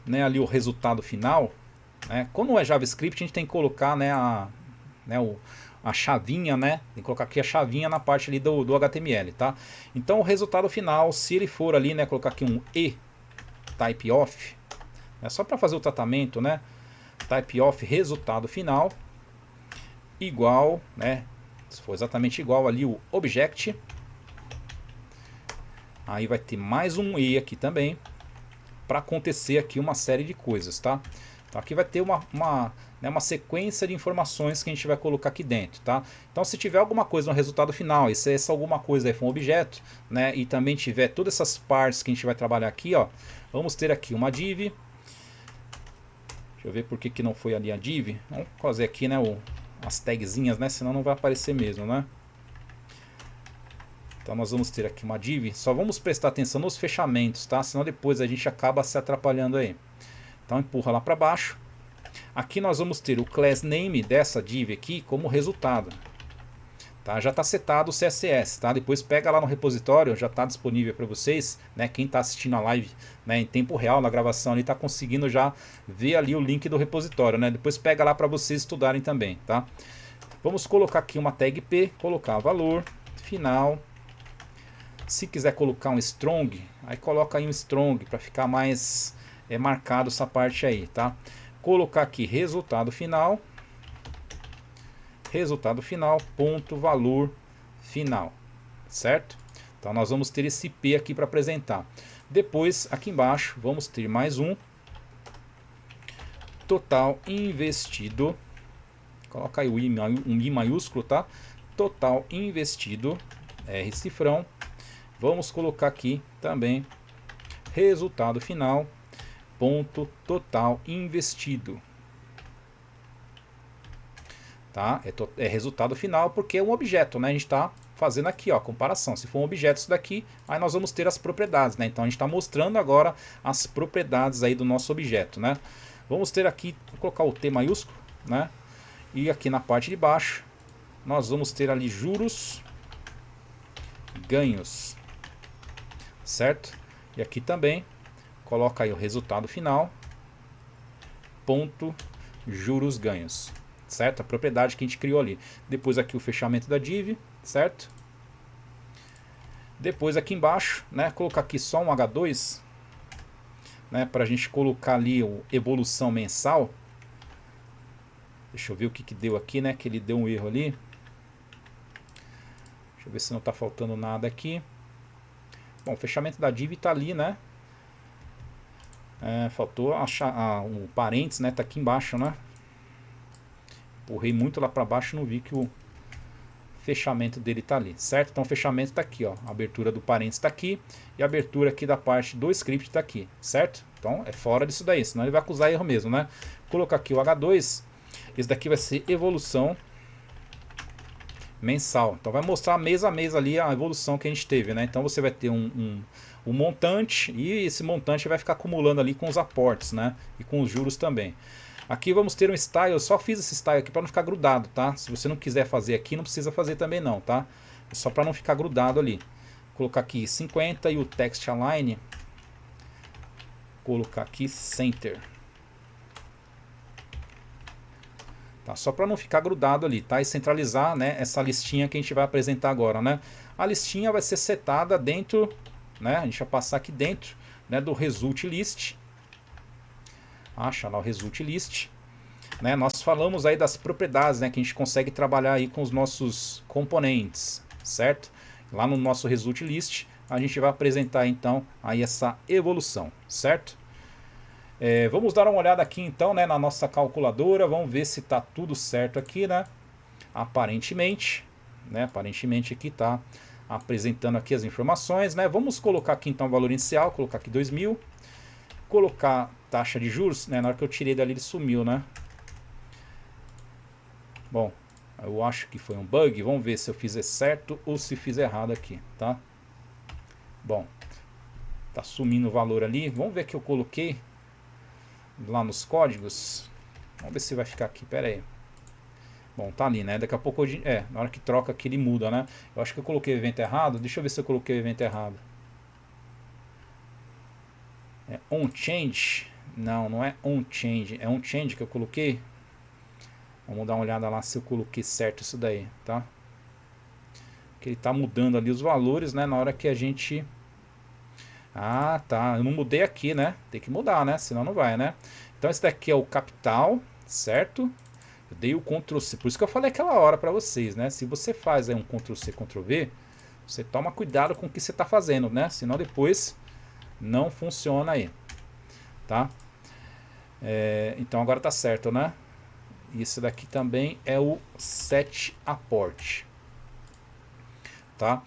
né, ali o resultado final, né? Quando é JavaScript a gente tem que colocar, né, a chavinha, né? Tem que colocar aqui a chavinha na parte ali do HTML, tá? Então o resultado final, se ele for ali, né, colocar aqui um E type of, é só para fazer o tratamento, né? Type of resultado final igual, né? Se for exatamente igual ali o object, aí vai ter mais um E aqui também para acontecer aqui uma série de coisas, tá? Então aqui vai ter uma sequência de informações que a gente vai colocar aqui dentro, tá? Então se tiver alguma coisa no resultado final, e se essa alguma coisa aí for um objeto, né, e também tiver todas essas partes que a gente vai trabalhar aqui, ó, vamos ter aqui uma div. Deixa eu ver por que não foi ali a div. Vamos fazer aqui, né, as tagzinhas, né, senão não vai aparecer mesmo, né? Então nós vamos ter aqui uma div. Só vamos prestar atenção nos fechamentos, tá? Senão depois a gente acaba se atrapalhando aí. Então empurra lá para baixo. Aqui nós vamos ter o class name dessa div aqui como resultado. Tá? Já está setado o CSS, tá? Depois pega lá no repositório, já está disponível para vocês, né? Quem está assistindo a live, né, em tempo real na gravação ali está conseguindo já ver ali o link do repositório, né? Depois pega lá para vocês estudarem também, tá? Vamos colocar aqui uma tag P, colocar valor final. Se quiser colocar um strong, aí coloca aí um strong para ficar mais marcado essa parte aí, tá? Colocar aqui resultado final, ponto valor final, certo? Então nós vamos ter esse P aqui para apresentar. Depois aqui embaixo vamos ter mais um total investido, coloca aí um I maiúsculo, tá? Total investido, R cifrão. Vamos colocar aqui também resultado final, ponto total investido. Tá? É resultado final porque é um objeto, né? A gente está fazendo aqui, ó, comparação. Se for um objeto isso daqui, aí nós vamos ter as propriedades, né? Então a gente está mostrando agora as propriedades aí do nosso objeto, né? Vamos ter aqui, vou colocar o T maiúsculo, né? E aqui na parte de baixo nós vamos ter ali juros, ganhos, certo? E aqui também coloca aí o resultado final, ponto juros ganhos, certo? A propriedade que a gente criou ali. Depois aqui o fechamento da div, certo? Depois aqui embaixo, né, colocar aqui só um H2, né, para a gente colocar ali o evolução mensal. Deixa eu ver o que deu aqui, né, que ele deu um erro ali. Deixa eu ver se não está faltando nada aqui. Bom, o fechamento da div está ali, né? Faltou achar o parênteses, né? Tá aqui embaixo, né? Empurrei muito lá para baixo, não vi que o fechamento dele tá ali, certo? Então o fechamento tá aqui, ó. A abertura do parênteses tá aqui e a abertura aqui da parte do script tá aqui, certo? Então é fora disso daí, senão ele vai acusar erro mesmo, né? Vou colocar aqui o H2. Esse daqui vai ser evolução mensal. Então vai mostrar mês a mês ali a evolução que a gente teve, né? Então você vai ter um montante e esse montante vai ficar acumulando ali com os aportes, né? E com os juros também. Aqui vamos ter um style, eu só fiz esse style aqui para não ficar grudado, tá? Se você não quiser fazer aqui, não precisa fazer também não, tá? É só para não ficar grudado ali. Vou colocar aqui 50 e o text align, colocar aqui center. Tá? Só para não ficar grudado ali, tá? E centralizar, né, essa listinha que a gente vai apresentar agora, né? A listinha vai ser setada dentro, né? A gente vai passar aqui dentro, né, do result list. Acha lá o result list, né? Nós falamos aí das propriedades, né, que a gente consegue trabalhar aí com os nossos componentes, certo? Lá no nosso result list a gente vai apresentar então aí essa evolução, certo? Vamos dar uma olhada aqui então, né, na nossa calculadora, vamos ver se está tudo certo aqui, né? Aparentemente, né? Aparentemente aqui está apresentando aqui as informações, né? Vamos colocar aqui então o valor inicial, colocar aqui 2.000. Colocar taxa de juros, né? Na hora que eu tirei dali ele sumiu, né? Bom, eu acho que foi um bug. Vamos ver se eu fizer certo ou se fiz errado aqui, tá? Bom, tá sumindo o valor ali. Vamos ver que eu coloquei lá nos códigos. Vamos ver se vai ficar aqui, pera aí. Bom, tá ali, né? Daqui a pouco, na hora que troca aqui ele muda, né? Eu acho que eu coloquei o evento errado. Deixa eu ver se eu coloquei o evento errado. On change. Não, não é on change. É on change que eu coloquei. Vamos dar uma olhada lá se eu coloquei certo isso daí, tá? Porque ele tá mudando ali os valores, né? Na hora que a gente... Ah, tá. Eu não mudei aqui, né? Tem que mudar, né? Senão não vai, né? Então esse daqui é o capital, certo? Eu dei o Ctrl C. Por isso que eu falei aquela hora para vocês, né? Se você faz aí um Ctrl C, Ctrl V, você toma cuidado com o que você tá fazendo, né? Senão depois não funciona aí, tá? Então agora tá certo, né? Isso daqui também é o set apport, tá?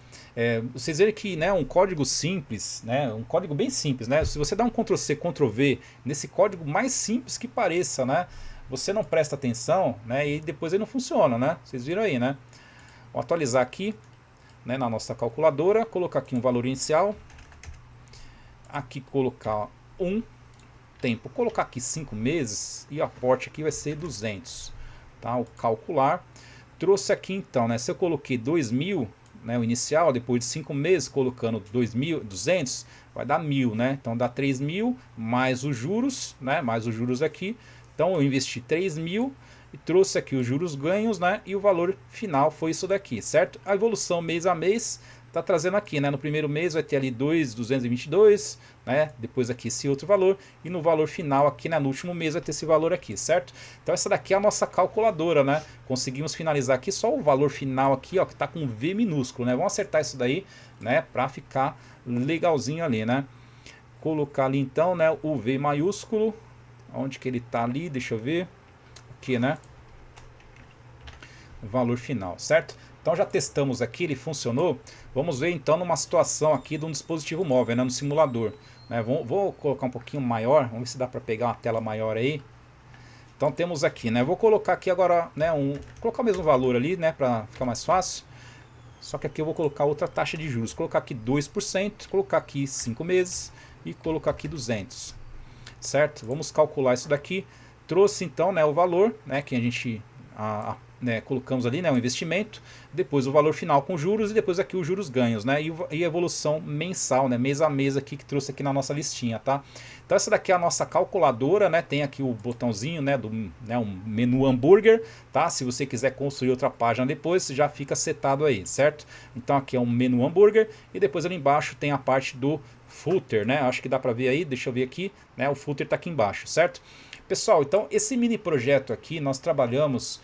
Vocês verem que, né, um código simples, né, um código bem simples, né? Se você dá um Ctrl C, Ctrl V nesse código mais simples que pareça, né? Você não presta atenção, né? E depois ele não funciona, né? Vocês viram aí, né? Vou atualizar aqui, né, na nossa calculadora, colocar aqui um valor inicial, aqui colocar um tempo, colocar aqui 5 meses e o aporte aqui vai ser 200, tá? O calcular trouxe aqui então, né? Se eu coloquei 2.000, né, o inicial, depois de 5 meses colocando 2.200, vai dar 1.000, né? Então dá 3.000 mais os juros, né? Mais os juros aqui. Então eu investi 3.000 e trouxe aqui os juros ganhos, né? E o valor final foi isso daqui, certo? A evolução mês a mês tá trazendo aqui, né? No primeiro mês vai ter ali 2.222, né? Depois aqui esse outro valor e no valor final aqui, né, no último mês vai ter esse valor aqui, certo? Então essa daqui é a nossa calculadora, né? Conseguimos finalizar aqui só o valor final aqui, ó, que tá com V minúsculo, né? Vamos acertar isso daí, né, para ficar legalzinho ali, né? Colocar ali então, né, o V maiúsculo, onde que ele tá ali, deixa eu ver. Aqui, né? O valor final, certo? Então já testamos aqui, ele funcionou. Vamos ver então numa situação aqui de um dispositivo móvel, né, no simulador, né? Vou colocar um pouquinho maior, vamos ver se dá para pegar uma tela maior aí. Então temos aqui, né? Vou colocar aqui agora, né, colocar o mesmo valor ali, né, para ficar mais fácil. Só que aqui eu vou colocar outra taxa de juros, colocar aqui 2%, colocar aqui 5 meses e colocar aqui 200, certo? Vamos calcular isso daqui. Trouxe então, né, o valor, né, que a gente né, colocamos ali, né, o investimento, depois o valor final com juros e depois aqui os juros ganhos, né, e a evolução mensal, né, mês a mês aqui que trouxe aqui na nossa listinha, tá? Então essa daqui é a nossa calculadora, né, tem aqui o botãozinho, né, um menu hambúrguer, tá? Se você quiser construir outra página depois, já fica setado aí, certo? Então aqui é um menu hambúrguer e depois ali embaixo tem a parte do footer, né? Acho que dá para ver aí, deixa eu ver aqui, né? O footer tá aqui embaixo, certo? Pessoal, então esse mini projeto aqui nós trabalhamos